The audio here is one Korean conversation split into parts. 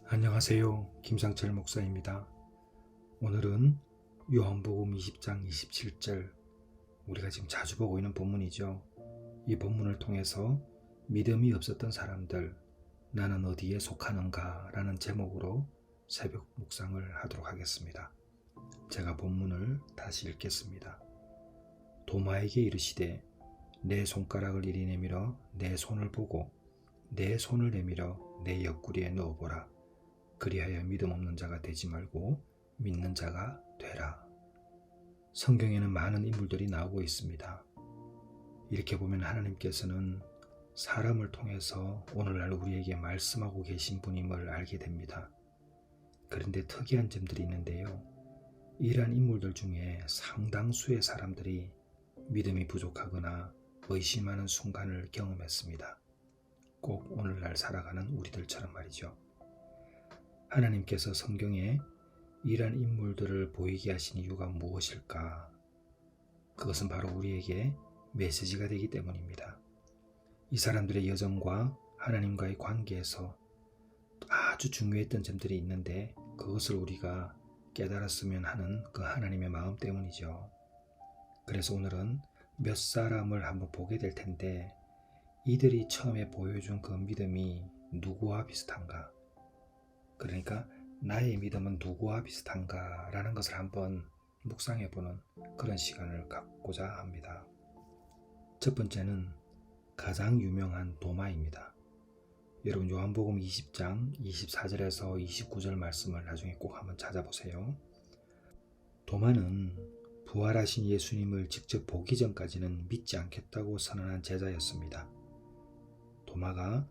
안녕하세요. 김상철 목사입니다. 오늘은 요한복음 20장 27절, 우리가 지금 자주 보고 있는 본문이죠. 이 본문을 통해서 믿음이 없었던 사람들, 나는 어디에 속하는가 라는 제목으로 새벽 묵상을 하도록 하겠습니다. 제가 본문을 다시 읽겠습니다. 도마에게 이르시되 내 손가락을 이리 내밀어 내 손을 보고 내 손을 내밀어 내 옆구리에 넣어보라. 그리하여 믿음 없는 자가 되지 말고 믿는 자가 되라. 성경에는 많은 인물들이 나오고 있습니다. 이렇게 보면 하나님께서는 사람을 통해서 오늘날 우리에게 말씀하고 계신 분임을 알게 됩니다. 그런데 특이한 점들이 있는데요. 이러한 인물들 중에 상당수의 사람들이 믿음이 부족하거나 의심하는 순간을 경험했습니다. 꼭 오늘날 살아가는 우리들처럼 말이죠. 하나님께서 성경에 이러한 인물들을 보이게 하신 이유가 무엇일까? 그것은 바로 우리에게 메시지가 되기 때문입니다. 이 사람들의 여정과 하나님과의 관계에서 아주 중요했던 점들이 있는데 그것을 우리가 깨달았으면 하는 그 하나님의 마음 때문이죠. 그래서 오늘은 몇 사람을 한번 보게 될 텐데 이들이 처음에 보여준 그 믿음이 누구와 비슷한가? 그러니까 나의 믿음은 누구와 비슷한가 라는 것을 한번 묵상해보는 그런 시간을 갖고자 합니다. 첫 번째는 가장 유명한 도마입니다. 여러분 요한복음 20장 24절에서 29절 말씀을 나중에 꼭 한번 찾아보세요. 도마는 부활하신 예수님을 직접 보기 전까지는 믿지 않겠다고 선언한 제자였습니다. 도마가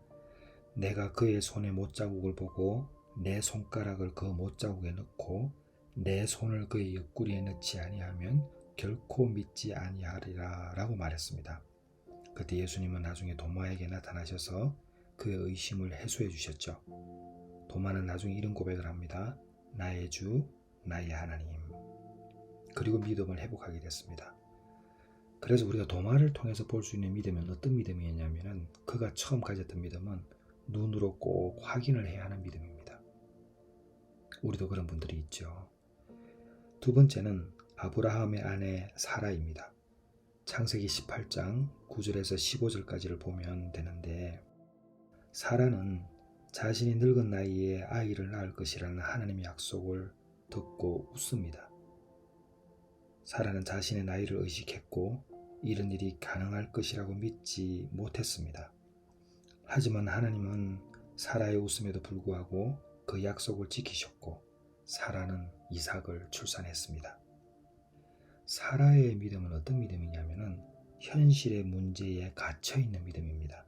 내가 그의 손에 못자국을 보고 내 손가락을 그 못자국에 넣고 내 손을 그의 옆구리에 넣지 아니하면 결코 믿지 아니하리라 라고 말했습니다. 그때 예수님은 나중에 도마에게 나타나셔서 그의 의심을 해소해 주셨죠. 도마는 나중에 이런 고백을 합니다. 나의 주, 나의 하나님. 그리고 믿음을 회복하게 됐습니다. 그래서 우리가 도마를 통해서 볼 수 있는 믿음은 어떤 믿음이었냐면 그가 처음 가졌던 믿음은 눈으로 꼭 확인을 해야 하는 믿음입니다. 우리도 그런 분들이 있죠. 두 번째는 아브라함의 아내 사라입니다. 창세기 18장 9절에서 15절까지를 보면 되는데 사라는 자신이 늙은 나이에 아이를 낳을 것이라는 하나님의 약속을 듣고 웃습니다. 사라는 자신의 나이를 의식했고 이런 일이 가능할 것이라고 믿지 못했습니다. 하지만 하나님은 사라의 웃음에도 불구하고 그 약속을 지키셨고 사라는 이삭을 출산했습니다. 사라의 믿음은 어떤 믿음이냐면 현실의 문제에 갇혀있는 믿음입니다.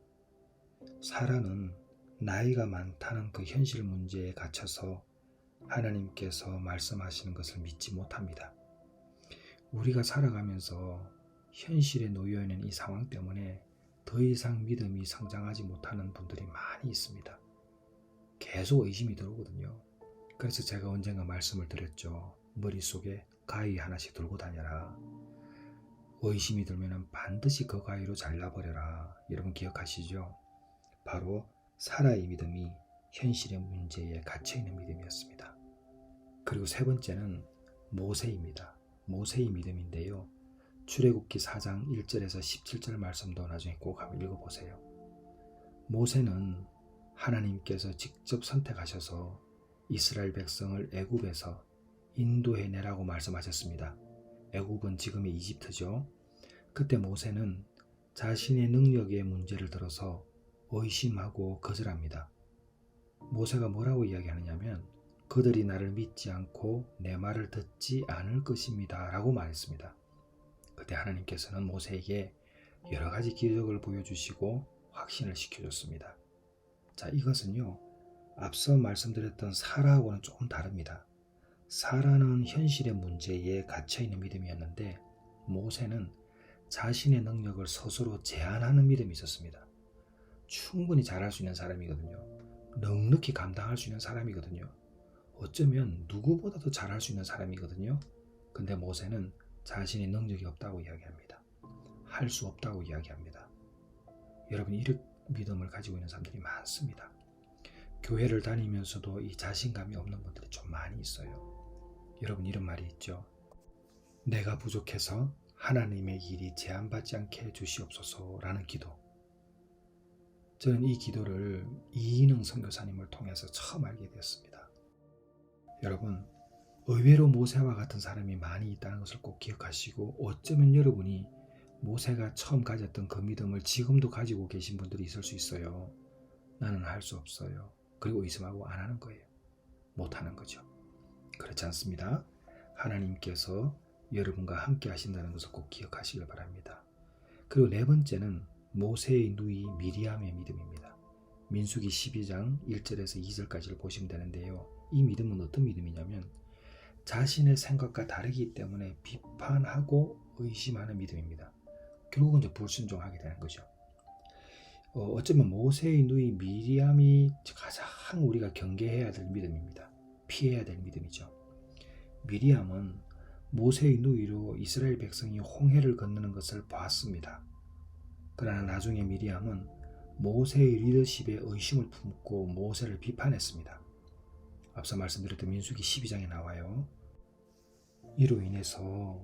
사라는 나이가 많다는 그 현실 문제에 갇혀서 하나님께서 말씀하시는 것을 믿지 못합니다. 우리가 살아가면서 현실에 놓여있는 이 상황 때문에 더 이상 믿음이 성장하지 못하는 분들이 많이 있습니다. 계속 의심이 들어오거든요. 그래서 제가 언젠가 말씀을 드렸죠. 머릿속에 가위 하나씩 들고 다녀라. 의심이 들면 반드시 그 가위로 잘라버려라. 여러분 기억하시죠? 바로 사라의 믿음이 현실의 문제에 갇혀있는 믿음이었습니다. 그리고 세 번째는 모세입니다. 모세의 믿음인데요. 출애굽기 4장 1절에서 17절 말씀도 나중에 꼭 한번 읽어보세요. 모세는 하나님께서 직접 선택하셔서 이스라엘 백성을 애굽에서 인도해내라고 말씀하셨습니다. 애굽은 지금의 이집트죠. 그때 모세는 자신의 능력의 문제를 들어서 의심하고 거절합니다. 모세가 뭐라고 이야기하느냐면 그들이 나를 믿지 않고 내 말을 듣지 않을 것입니다 라고 말했습니다. 그때 하나님께서는 모세에게 여러 가지 기적을 보여주시고 확신을 시켜줬습니다. 자, 이것은요 앞서 말씀드렸던 사라하고는 조금 다릅니다. 사라는 현실의 문제에 갇혀있는 믿음이었는데 모세는 자신의 능력을 스스로 제한하는 믿음이 있었습니다. 충분히 잘할 수 있는 사람이거든요. 넉넉히 감당할 수 있는 사람이거든요. 어쩌면 누구보다도 잘할 수 있는 사람이거든요. 근데 모세는 자신의 능력이 없다고 이야기합니다. 할 수 없다고 이야기합니다. 여러분 이런 믿음을 가지고 있는 사람들이 많습니다. 교회를 다니면서도 이 자신감이 없는 분들이 좀 많이 있어요. 여러분, 이런 말이 있죠. 내가 부족해서 하나님의 일이 제한받지 않게 해주시옵소서 라는 기도. 저는 이 기도를 이인흥 선교사님을 통해서 처음 알게 되었습니다. 여러분, 의외로 모세와 같은 사람이 많이 있다는 것을 꼭 기억하시고, 어쩌면 여러분이 모세가 처음 가졌던 그 믿음을 지금도 가지고 계신 분들이 있을 수 있어요. 나는 할 수 없어요. 그리고 의심하고 안 하는 거예요. 못하는 거죠. 그렇지 않습니다. 하나님께서 여러분과 함께 하신다는 것을 꼭 기억하시길 바랍니다. 그리고 네 번째는 모세의 누이 미리암의 믿음입니다. 민수기 12장 1절에서 2절까지를 보시면 되는데요. 이 믿음은 어떤 믿음이냐면 자신의 생각과 다르기 때문에 비판하고 의심하는 믿음입니다. 결국은 이제 불순종하게 되는 거죠. 어쩌면 모세의 누이 미리암이 가장 우리가 경계해야 될 믿음입니다. 피해야 될 믿음이죠. 미리암은 모세의 누이로 이스라엘 백성이 홍해를 건너는 것을 봤습니다. 그러나 나중에 미리암은 모세의 리더십에 의심을 품고 모세를 비판했습니다. 앞서 말씀드렸던 민수기 12장에 나와요. 이로 인해서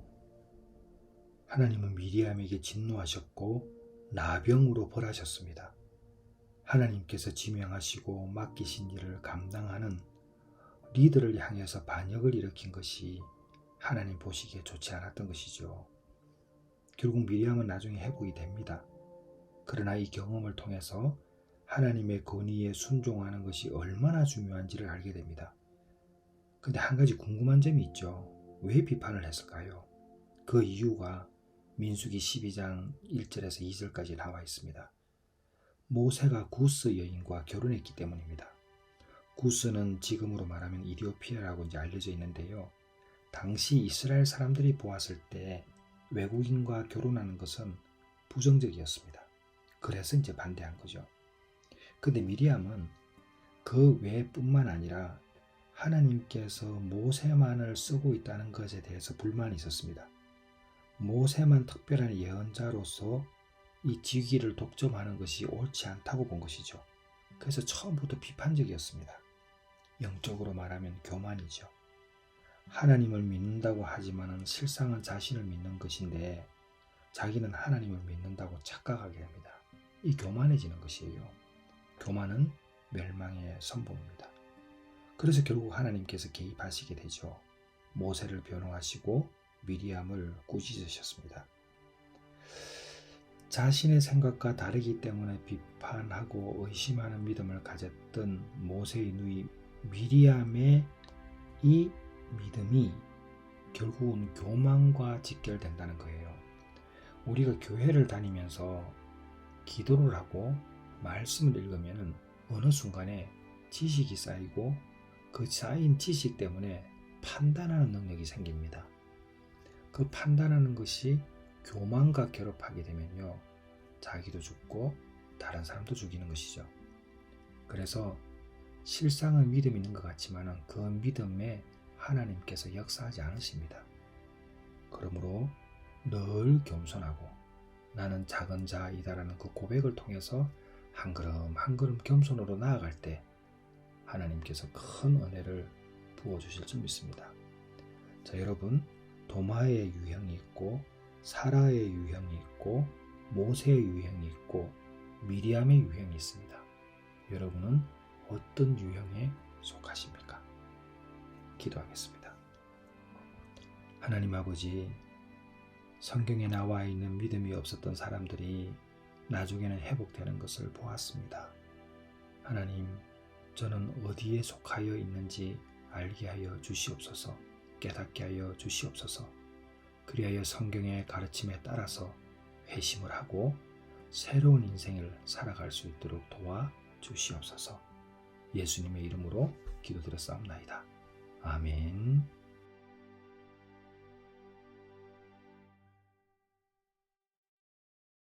하나님은 미리암에게 진노하셨고 나병으로 벌하셨습니다. 하나님께서 지명하시고 맡기신 일을 감당하는 리더를 향해서 반역을 일으킨 것이 하나님 보시기에 좋지 않았던 것이죠. 결국 미리암은 나중에 회복이 됩니다. 그러나 이 경험을 통해서 하나님의 권위에 순종하는 것이 얼마나 중요한지를 알게 됩니다. 근데 한 가지 궁금한 점이 있죠. 왜 비판을 했을까요? 그 이유가 민수기 12장 1절에서 2절까지 나와 있습니다. 모세가 구스 여인과 결혼했기 때문입니다. 구스는 지금으로 말하면 이디오피아라고 이제 알려져 있는데요. 당시 이스라엘 사람들이 보았을 때 외국인과 결혼하는 것은 부정적이었습니다. 그래서 이제 반대한 거죠. 근데 미리암은 그 외뿐만 아니라 하나님께서 모세만을 쓰고 있다는 것에 대해서 불만이 있었습니다. 모세만 특별한 예언자로서 이 직위를 독점하는 것이 옳지 않다고 본 것이죠. 그래서 처음부터 비판적이었습니다. 영적으로 말하면 교만이죠. 하나님을 믿는다고 하지만은 실상은 자신을 믿는 것인데 자기는 하나님을 믿는다고 착각하게 됩니다. 이 교만해지는 것이에요. 교만은 멸망의 선봉입니다. 그래서 결국 하나님께서 개입하시게 되죠. 모세를 변호하시고 미리암을 꾸짖으셨습니다. 자신의 생각과 다르기 때문에 비판하고 의심하는 믿음을 가졌던 모세의 누이 미리암의 이 믿음이 결국은 교만과 직결된다는 거예요. 우리가 교회를 다니면서 기도를 하고 말씀을 읽으면 어느 순간에 지식이 쌓이고 그 쌓인 지식 때문에 판단하는 능력이 생깁니다. 그 판단하는 것이 교만과 결합하게 되면요, 자기도 죽고 다른 사람도 죽이는 것이죠. 그래서 실상은 믿음이 있는 것 같지만 그 믿음에 하나님께서 역사하지 않으십니다. 그러므로 늘 겸손하고 나는 작은 자이다라는 그 고백을 통해서 한 걸음 한 걸음 겸손으로 나아갈 때 하나님께서 큰 은혜를 부어주실 줄 믿습니다. 자, 여러분, 도마의 유형이 있고 사라의 유형이 있고 모세의 유형이 있고 미리암의 유형이 있습니다. 여러분은 어떤 유형에 속하십니까? 기도하겠습니다. 하나님 아버지, 성경에 나와 있는 믿음이 없었던 사람들이 나중에는 회복되는 것을 보았습니다. 하나님, 저는 어디에 속하여 있는지 알게 하여 주시옵소서. 깨닫게 하여 주시옵소서. 그리하여 성경의 가르침에 따라서 회심을 하고 새로운 인생을 살아갈 수 있도록 도와 주시옵소서. 예수님의 이름으로 기도드렸사옵나이다. 아멘.